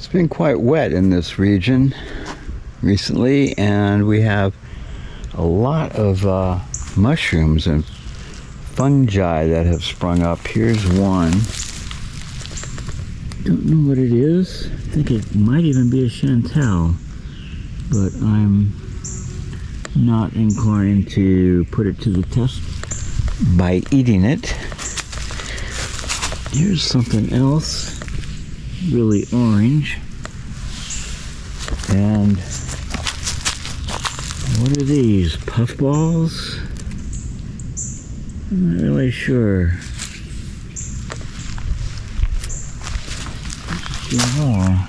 It's been quite wet in this region recently, and we have a lot of mushrooms and fungi that have sprung up. Here's one. Don't know what it is. I think it might even be a chantel, but I'm not inclined to put it to the test by eating it. Here's something else, really orange. And what are these? Puffballs? I'm not really sure. Let's see more.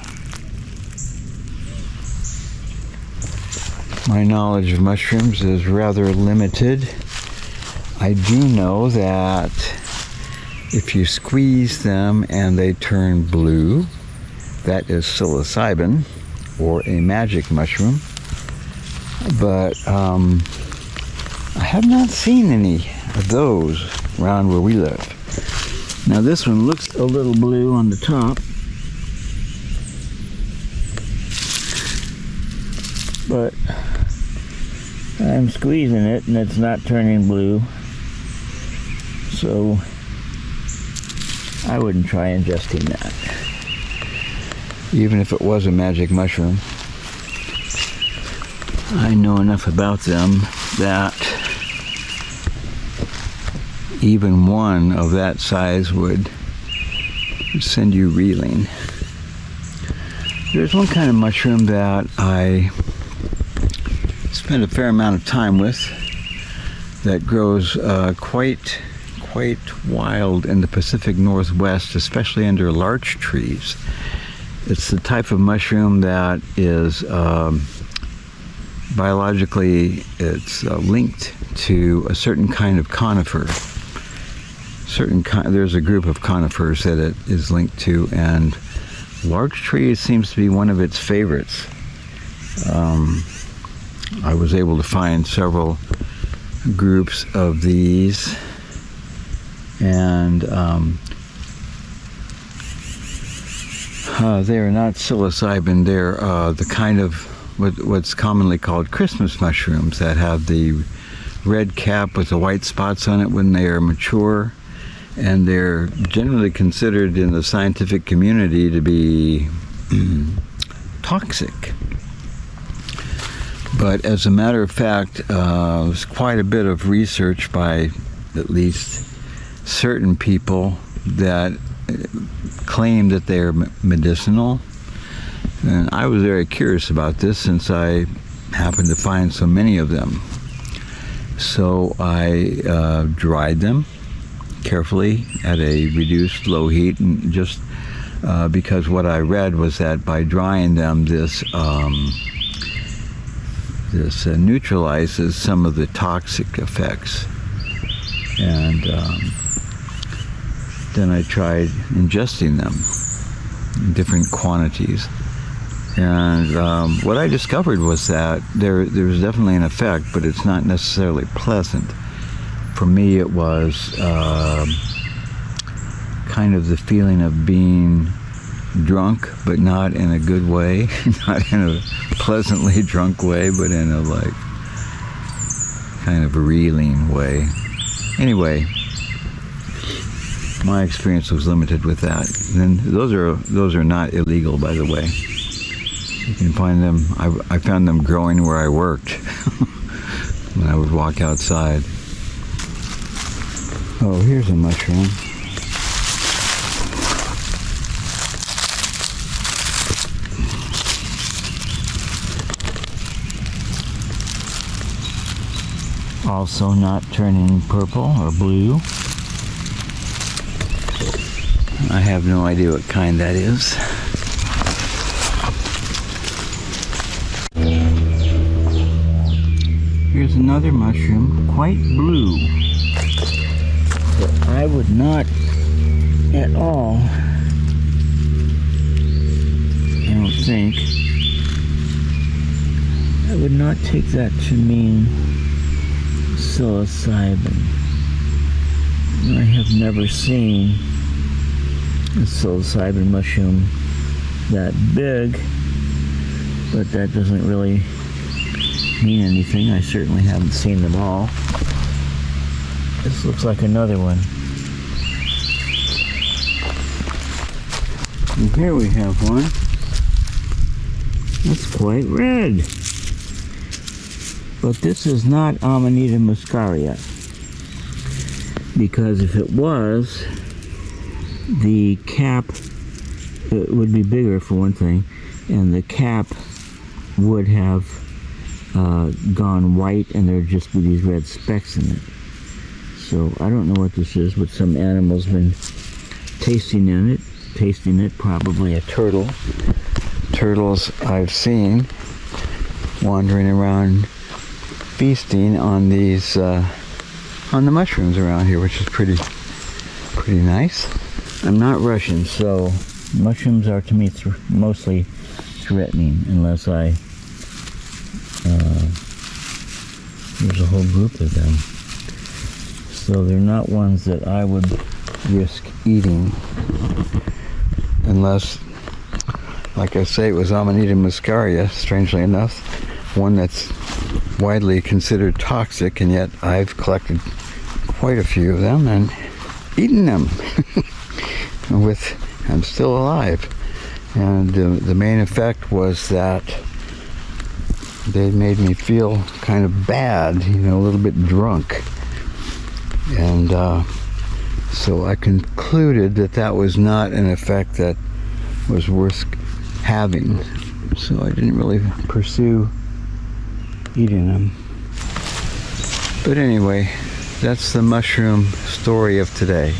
My knowledge of mushrooms is rather limited. I do know that if you squeeze them and they turn blue, that is psilocybin, or a magic mushroom. But I have not seen any of those around where we live. Now this one looks a little blue on the top, but I'm squeezing it and it's not turning blue, so I wouldn't try ingesting that, even if it was a magic mushroom. I know enough about them that even one of that size would send you reeling. There's one kind of mushroom that I spend a fair amount of time with that grows quite wild in the Pacific Northwest, especially under larch trees. It's the type of mushroom that is biologically, it's linked to a certain kind of conifer. There's a group of conifers that it is linked to, and larch trees seems to be one of its favorites. I was able to find several groups of these, and they are not psilocybin. They're the kind of what's commonly called Christmas mushrooms that have the red cap with the white spots on it when they are mature, and they're generally considered in the scientific community to be toxic. But as a matter of fact, there's quite a bit of research by at least certain people that claim that they are medicinal. And I was very curious about this since I happened to find so many of them. So I dried them carefully at a reduced low heat, and just because what I read was that by drying them, this neutralizes some of the toxic effects. And then I tried ingesting them in different quantities. And what I discovered was that there's definitely an effect, but it's not necessarily pleasant. For me, it was kind of the feeling of being drunk, but not in a good way, not in a pleasantly drunk way, but in a kind of a reeling way. Anyway, my experience was limited with that. And those are not illegal, by the way. You can find them. I found them growing where I worked when I would walk outside. Oh, here's a mushroom. Also not turning purple or blue. I have no idea what kind that is. Here's another mushroom, quite blue. But I would not at all, I don't think, I would not take that to mean psilocybin. I have never seen a psilocybin mushroom that big, but that doesn't really mean anything. I certainly haven't seen them all. This looks like another one. And here we have one. That's quite red. But this is not Amanita Muscaria. Because if it was, the cap would be bigger for one thing, and the cap would have gone white, and there'd just be these red specks in it. So I don't know what this is, but some animal's been tasting it, probably a turtle. Turtles I've seen wandering around feasting on these on the mushrooms around here, which is pretty nice. I'm not Russian, so mushrooms are to me mostly threatening, unless there's a whole group of them. So they're not ones that I would risk eating, unless, like I say, it was Amanita Muscaria, strangely enough, one that's widely considered toxic, and yet I've collected quite a few of them and eaten them. I'm still alive. And the main effect was that they made me feel kind of bad, a little bit drunk. And so I concluded that was not an effect that was worth having. So I didn't really pursue eating them. But anyway, that's the mushroom story of today.